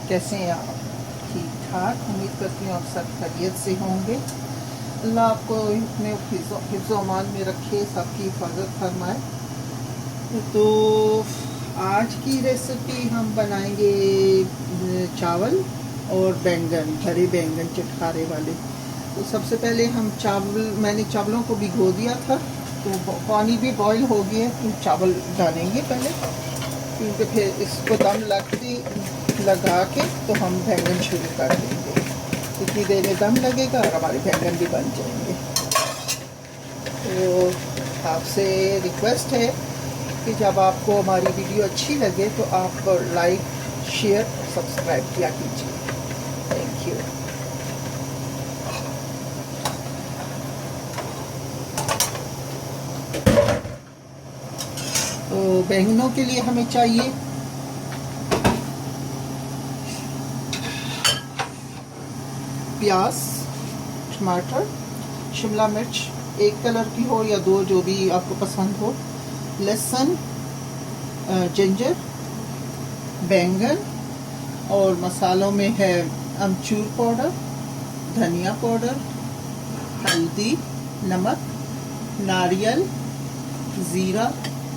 कैसे हैं आप? ठीक ठाक, उम्मीद करती हूँ आप सब खैरियत से होंगे। अल्लाह आपको अपने हिफ्ज़ अमान में रखे, सबकी हिफाजत फरमाए। तो आज की रेसिपी हम बनाएंगे चावल और बैंगन, हरे बैंगन चटखारे वाले। तो सबसे पहले हम मैंने चावलों को भिगो दिया था, तो पानी भी बॉईल हो गया। तो चावल डालेंगे पहले, क्योंकि फिर इसको दम लगा के तो हम बैंगन शुरू कर देंगे। इतनी देर में दम लगेगा और हमारे बैंगन भी बन जाएंगे। तो आपसे रिक्वेस्ट है कि जब आपको हमारी वीडियो अच्छी लगे तो आप लाइक, शेयर, सब्सक्राइब किया कीजिए। Thank you. तो बैंगनों के लिए हमें चाहिए प्याज, टमाटर, शिमला मिर्च एक कलर की हो या दो, जो भी आपको पसंद हो, लहसुन, जिंजर, बैंगन, और मसालों में है अमचूर पाउडर, धनिया पाउडर, हल्दी, नमक, नारियल, ज़ीरा,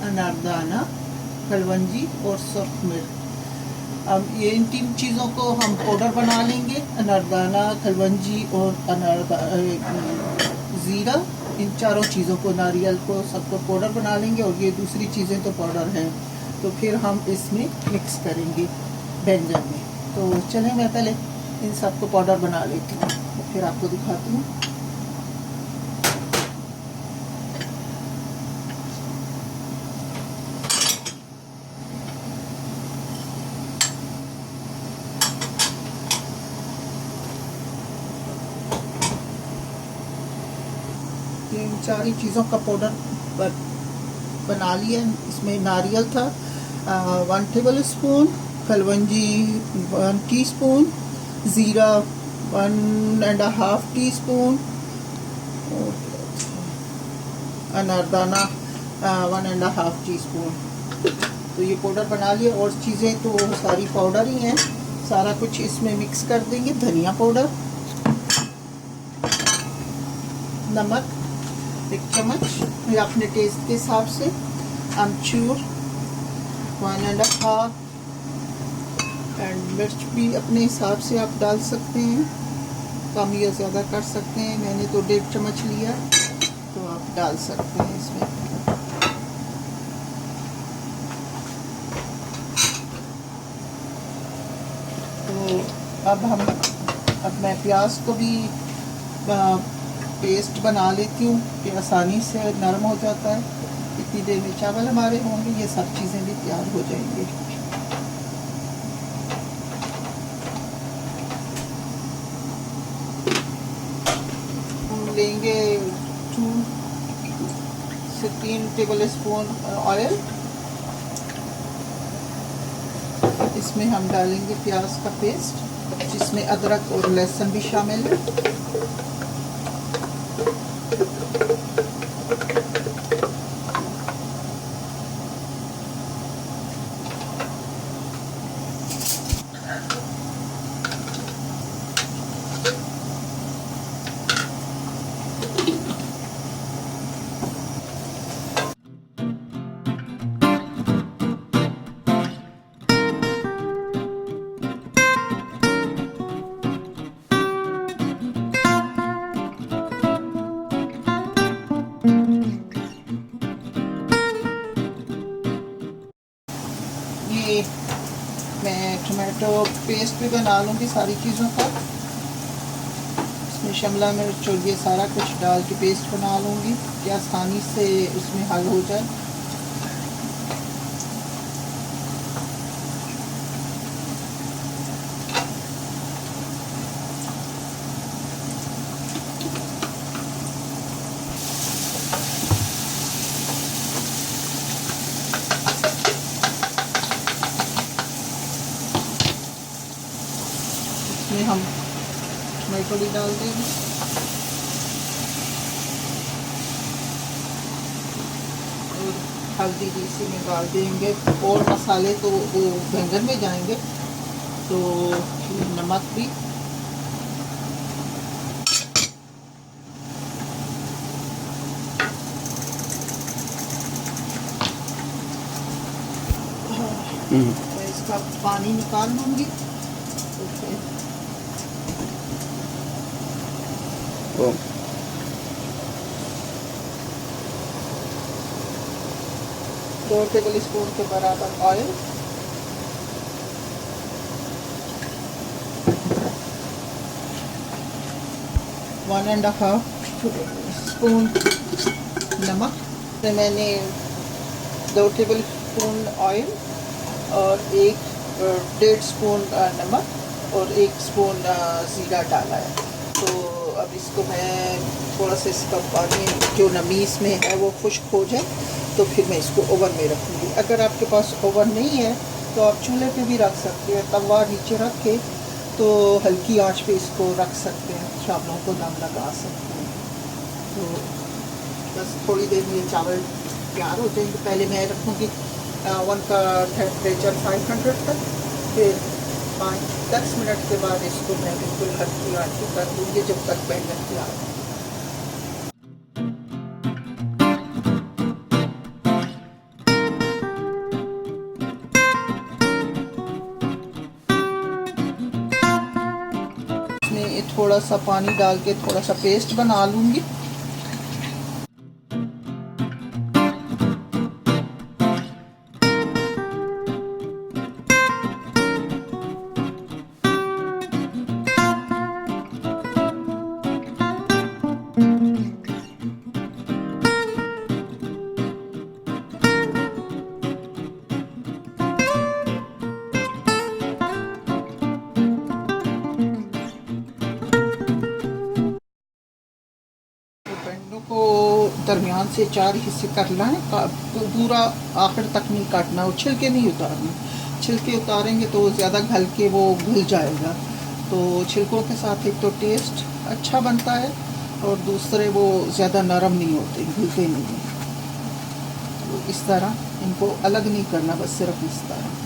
अनारदाना, कलवंजी और सुर्ख मिर्च। अब ये इन 3 चीज़ों को हम पाउडर बना लेंगे। अनारदाना, कलवंजी और ज़ीरा, इन चारों चीज़ों को, नारियल को, सबको पाउडर बना लेंगे। और ये दूसरी चीज़ें तो पाउडर हैं, तो फिर हम इसमें मिक्स करेंगे बैंगन में। तो चलें, मैं पहले इन सबको पाउडर बना लेती हूँ, तो फिर आपको दिखाती हूँ। इन सारी चीज़ों का पाउडर बना लिया। इसमें नारियल था 1 टेबल स्पून, कलवंजी 1 टीस्पून, ज़ीरा 1.5 टीस्पून, अनारदाना 1.5 टीस्पून। तो ये पाउडर बना लिया। और चीज़ें तो सारी पाउडर ही हैं, सारा कुछ इसमें मिक्स कर देंगे। धनिया पाउडर, नमक 1 चम्मच या अपने टेस्ट के हिसाब से, अमचूर 1.5, एंड मिर्च भी अपने हिसाब से आप डाल सकते हैं, कम या ज़्यादा कर सकते हैं। मैंने तो 1.5 चम्मच लिया, तो आप डाल सकते हैं इसमें। तो अब मैं प्याज को भी पेस्ट बना लेती हूँ कि आसानी से नरम हो जाता है। इतनी देर में चावल हमारे होंगे, ये सब चीज़ें भी तैयार हो जाएंगी। हम लेंगे 2 से 3 टेबल स्पून ऑयल। इसमें हम डालेंगे प्याज का पेस्ट, जिसमें अदरक और लहसुन भी शामिल है। ये मैं टमाटो पेस्ट भी बना लूँगी सारी चीज़ों का। इसमें शिमला मिर्च और ये सारा कुछ डाल के पेस्ट बना लूँगी कि आसानी से उसमें हल हो जाए। इसमें हम टमाटो भी डाल देंगे। और हल्दी भी इसी में डाल देंगे, और मसाले तो वो बैंगन में जाएंगे। तो नमक भी, मैं इसका पानी निकाल लूँगी। तो फिर 2 टेबल स्पून के बराबर ऑयल, 1.5 स्पून नमक। तो मैंने 2 टेबल स्पून ऑयल और 1.5 स्पून नमक और 1 स्पून ज़ीरा डाला है। तो अब इसको मैं थोड़ा सा, इसका पानी जो नमी इसमें है वो खुश्क हो जाए तो फिर मैं इसको ओवन में रखूँगी। अगर आपके पास ओवन नहीं है तो आप चूल्हे पे भी रख सकते हैं, तवा नीचे रख के तो हल्की आंच पे इसको रख सकते हैं, चावलों को दम लगा सकते हैं। तो बस थोड़ी देर में ये चावल तैयार हो जाएंगे। पहले मैं रखूँगी ओवन का टेम्परेचर 500 तक, फिर 5-10 मिनट के बाद इसको मैं बिल्कुल हल्की आंच पे कर दूँगी जब तक बैंगन तैयार हो। इसमें थोड़ा सा पानी डाल के थोड़ा सा पेस्ट बना लूँगी। को दरमियान से 4 हिस्से करना है, पूरा आखिर तक नहीं काटना और छिलके नहीं उतारने। छिलके उतारेंगे तो ज़्यादा घल के वो घुल जाएगा। तो छिलकों के साथ एक तो टेस्ट अच्छा बनता है और दूसरे वो ज़्यादा नरम नहीं होते, घुलते नहीं हैं। तो इस तरह इनको अलग नहीं करना, बस सिर्फ इस तरह।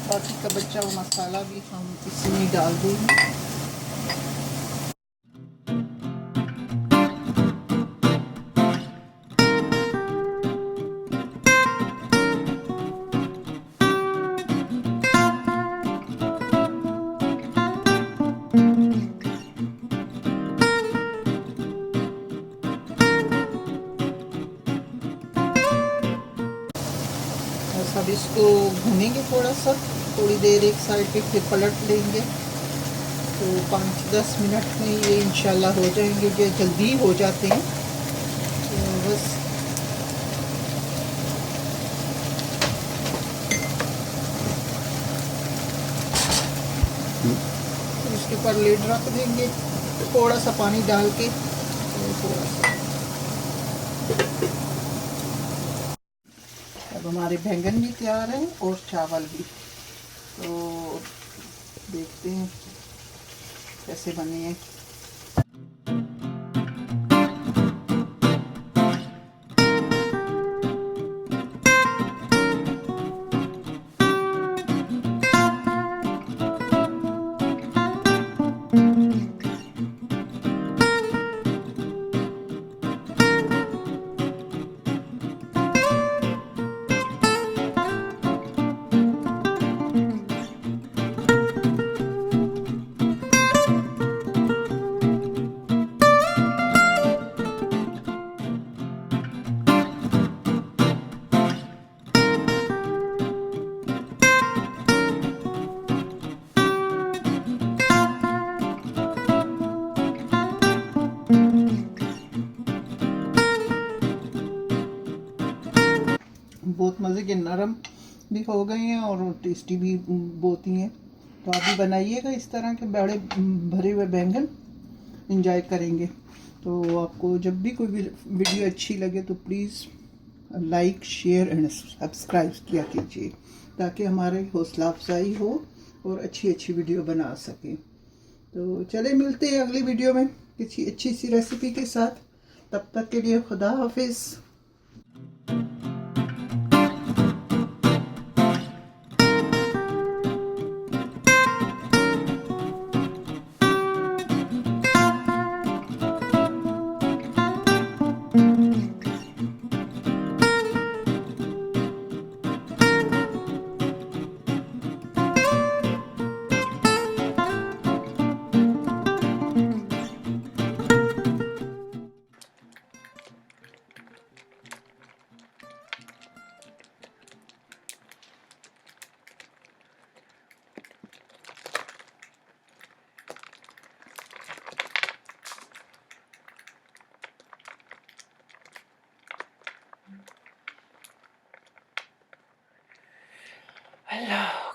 बाकी का बचा हुआ मसाला भी हम इसी में डाल देंगे। अब इसको भूनेंगे थोड़ा सा, थोड़ी देर एक साइड पे, फिर पलट लेंगे। तो 5-10 मिनट में ये इंशाल्लाह हो जाएंगे। ये जल्दी हो जाते हैं। तो बस तो इसके ऊपर लिड रख देंगे, थोड़ा सा पानी डाल के। थोड़ा सा अब हमारे बैंगन भी तैयार हैं और चावल भी। तो देखते हैं कैसे बने हैं। बहुत मज़े के नरम भी हो गए हैं और टेस्टी भी बहुत ही हैं। तो आप भी बनाइएगा इस तरह के बड़े भरे हुए बैंगन। एंजॉय करेंगे। तो आपको जब भी कोई वीडियो अच्छी लगे तो please like share and subscribe किया कीजिए, ताकि हमारे हौसला अफजाई हो और अच्छी अच्छी वीडियो बना सकें। तो चले मिलते हैं अगली वीडियो में किसी अच्छी सी रेसिपी के साथ। तब तक के लिए खुदा हाफिज़। Allah.